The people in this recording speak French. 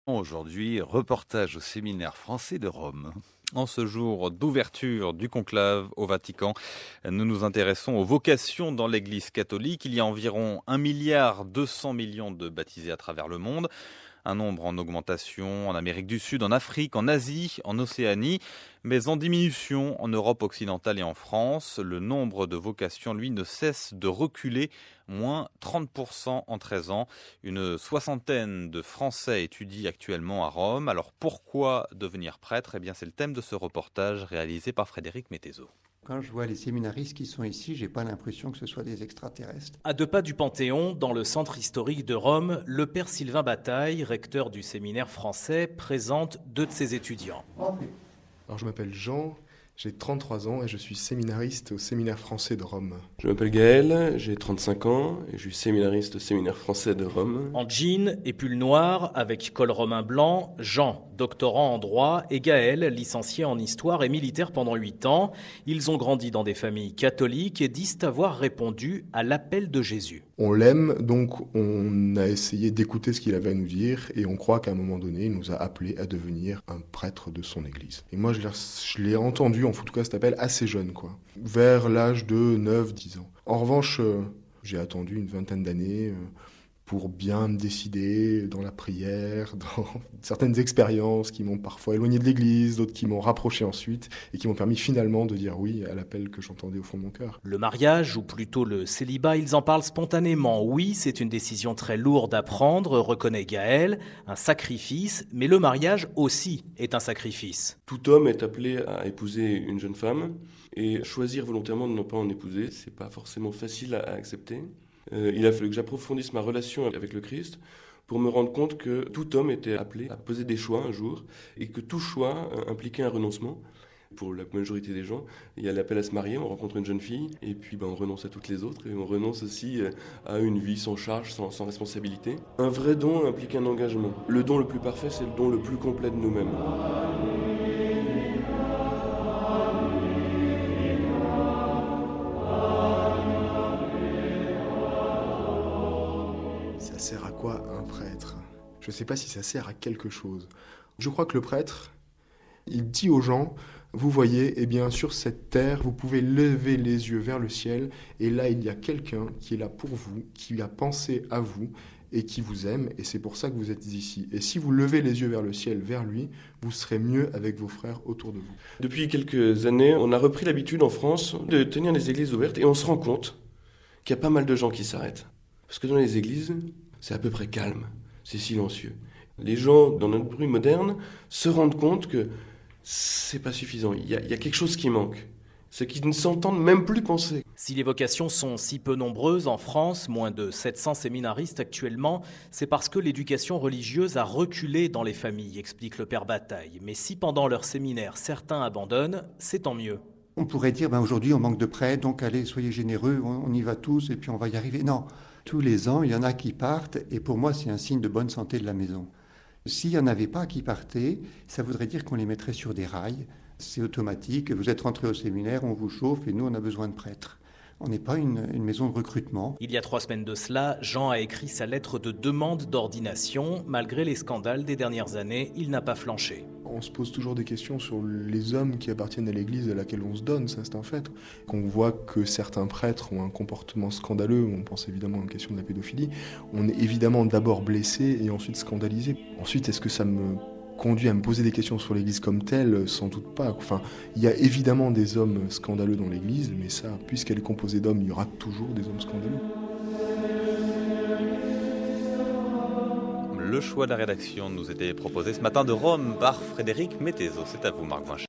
Aujourd'hui, reportage au séminaire français de Rome. En ce jour d'ouverture du conclave au Vatican, nous nous intéressons aux vocations dans l'Église catholique. Il y a environ 1,2 milliard de baptisés à travers le monde. Un nombre en augmentation en Amérique du Sud, en Afrique, en Asie, en Océanie, mais en diminution en Europe occidentale et en France. Le nombre de vocations, lui, ne cesse de reculer, moins 30% en 13 ans. Une soixantaine de Français étudient actuellement à Rome. Alors pourquoi devenir prêtre ? Eh bien, c'est le thème de ce reportage réalisé par Frédéric Mettezo. Quand je vois les séminaristes qui sont ici, j'ai pas l'impression que ce soit des extraterrestres. À 2 pas du Panthéon, dans le centre historique de Rome, le père Sylvain Bataille, recteur du séminaire français, présente 2 de ses étudiants. Alors je m'appelle Jean, j'ai 33 ans et je suis séminariste au séminaire français de Rome. Je m'appelle Gaël, j'ai 35 ans et je suis séminariste au séminaire français de Rome. En jean et pull noir, avec col romain blanc, Jean, doctorant en droit, et Gaël, licencié en histoire et militaire pendant 8 ans. Ils ont grandi dans des familles catholiques et disent avoir répondu à l'appel de Jésus. On l'aime, donc on a essayé d'écouter ce qu'il avait à nous dire et on croit qu'à un moment donné, il nous a appelés à devenir un prêtre de son église. Et moi, je l'ai entendu, en tout cas cet appel, assez jeune, vers l'âge de 9-10 ans. En revanche, j'ai attendu une vingtaine d'années pour bien me décider dans la prière, dans certaines expériences qui m'ont parfois éloigné de l'église, d'autres qui m'ont rapproché ensuite et qui m'ont permis finalement de dire oui à l'appel que j'entendais au fond de mon cœur. Le mariage, ou plutôt le célibat, ils en parlent spontanément. Oui, c'est une décision très lourde à prendre, reconnaît Gaël, un sacrifice, mais le mariage aussi est un sacrifice. Tout homme est appelé à épouser une jeune femme et choisir volontairement de ne pas en épouser, c'est pas forcément facile à accepter. Il a fallu que j'approfondisse ma relation avec le Christ pour me rendre compte que tout homme était appelé à poser des choix un jour et que tout choix impliquait un renoncement. Pour la majorité des gens, il y a l'appel à se marier, on rencontre une jeune fille et puis on renonce à toutes les autres et on renonce aussi à une vie sans charge, sans responsabilité. Un vrai don implique un engagement. Le don le plus parfait, c'est le don le plus complet de nous-mêmes. Ça sert à quoi un prêtre ? Je ne sais pas si ça sert à quelque chose. Je crois que le prêtre, il dit aux gens, vous voyez, eh bien sur cette terre, vous pouvez lever les yeux vers le ciel, et là il y a quelqu'un qui est là pour vous, qui a pensé à vous, et qui vous aime, et c'est pour ça que vous êtes ici. Et si vous levez les yeux vers le ciel, vers lui, vous serez mieux avec vos frères autour de vous. Depuis quelques années, on a repris l'habitude en France de tenir les églises ouvertes, et on se rend compte qu'il y a pas mal de gens qui s'arrêtent. Parce que dans les églises, c'est à peu près calme, c'est silencieux. Les gens, dans notre bruit moderne, se rendent compte que c'est pas suffisant. Il y a quelque chose qui manque. C'est qu'ils ne s'entendent même plus penser. Si les vocations sont si peu nombreuses en France, moins de 700 séminaristes actuellement, c'est parce que l'éducation religieuse a reculé dans les familles, explique le père Bataille. Mais si pendant leur séminaire, certains abandonnent, c'est tant mieux. On pourrait dire, aujourd'hui on manque de prêtres, donc allez, soyez généreux, on y va tous et puis on va y arriver. Non, tous les ans, il y en a qui partent et pour moi c'est un signe de bonne santé de la maison. S'il n'y en avait pas qui partaient, ça voudrait dire qu'on les mettrait sur des rails. C'est automatique, vous êtes rentré au séminaire, on vous chauffe et nous on a besoin de prêtres. On n'est pas une maison de recrutement. Il y a 3 semaines de cela, Jean a écrit sa lettre de demande d'ordination. Malgré les scandales des dernières années, il n'a pas flanché. On se pose toujours des questions sur les hommes qui appartiennent à l'église à laquelle on se donne, ça c'est un fait. Qu'on voit que certains prêtres ont un comportement scandaleux, on pense évidemment à la question de la pédophilie, on est évidemment d'abord blessé et ensuite scandalisé. Ensuite, est-ce que ça me conduit à me poser des questions sur l'église comme telle? Sans doute pas. Enfin, il y a évidemment des hommes scandaleux dans l'église, mais ça, puisqu'elle est composée d'hommes, il y aura toujours des hommes scandaleux. Le choix de la rédaction nous était proposé ce matin de Rome par Frédéric Mettezo. C'est à vous, Marc Vinchard.